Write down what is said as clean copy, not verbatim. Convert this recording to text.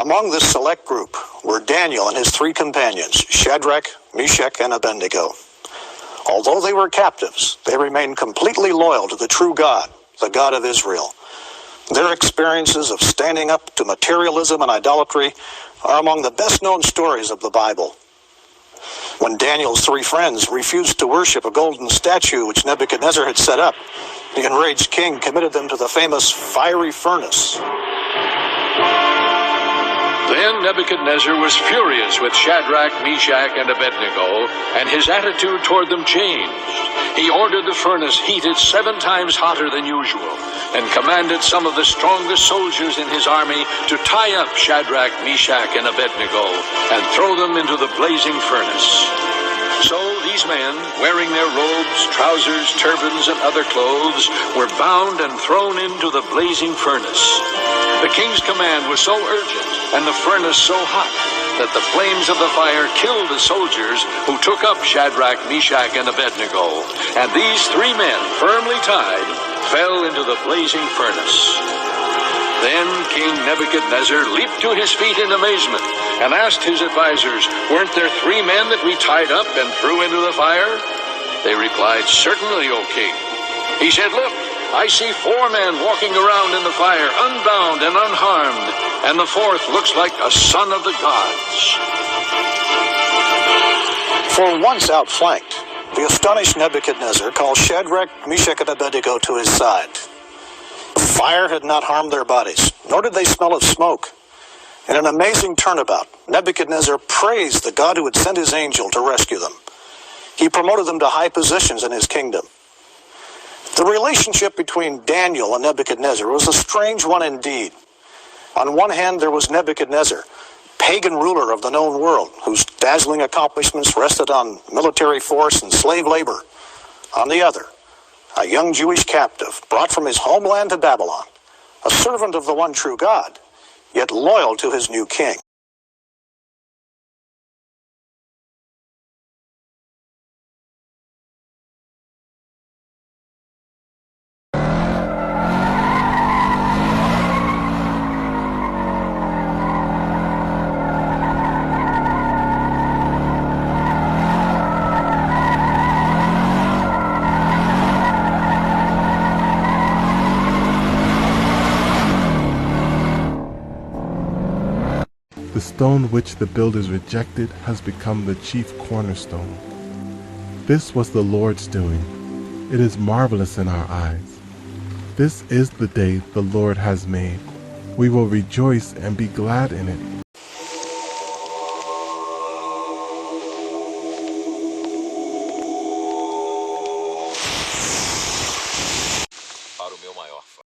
Among this select group were Daniel and his 3 companions, Shadrach, Meshach, and Abednego. Although they were captives, they remained completely loyal to the true God, the God of Israel. Their experiences of standing up to materialism and idolatry are among the best-known stories of the Bible. When Daniel's 3 friends refused to worship a golden statue which Nebuchadnezzar had set up, the enraged king committed them to the famous fiery furnace. Then Nebuchadnezzar was furious with Shadrach, Meshach, and Abednego, and his attitude toward them changed. He ordered the furnace heated 7 times hotter than usual, and commanded some of the strongest soldiers in his army to tie up Shadrach, Meshach, and Abednego, and throw them into the blazing furnace. So these men, wearing their robes, trousers, turbans, and other clothes, were bound and thrown into the blazing furnace. The king's command was so urgent, and the furnace so hot, that the flames of the fire killed the soldiers who took up Shadrach, Meshach, and Abednego. And these 3 men, firmly tied, fell into the blazing furnace. Then King Nebuchadnezzar leaped to his feet in amazement and asked his advisors, "Weren't there 3 men that we tied up and threw into the fire?" They replied, "Certainly, O king." He said, "Look, I see 4 men walking around in the fire, unbound and unharmed, and the 4th looks like a son of the gods." For once outflanked, the astonished Nebuchadnezzar called Shadrach, Meshach, and Abednego to his side. Fire had not harmed their bodies, nor did they smell of smoke. In an amazing turnabout, Nebuchadnezzar praised the God who had sent his angel to rescue them. He promoted them to high positions in his kingdom. The relationship between Daniel and Nebuchadnezzar was a strange one indeed. On one hand, there was Nebuchadnezzar, pagan ruler of the known world, whose dazzling accomplishments rested on military force and slave labor. On the other, a young Jewish captive brought from his homeland to Babylon, a servant of the one true God, yet loyal to his new king. The stone which the builders rejected has become the chief cornerstone. This was the Lord's doing. It is marvelous in our eyes. This is the day the Lord has made. We will rejoice and be glad in it.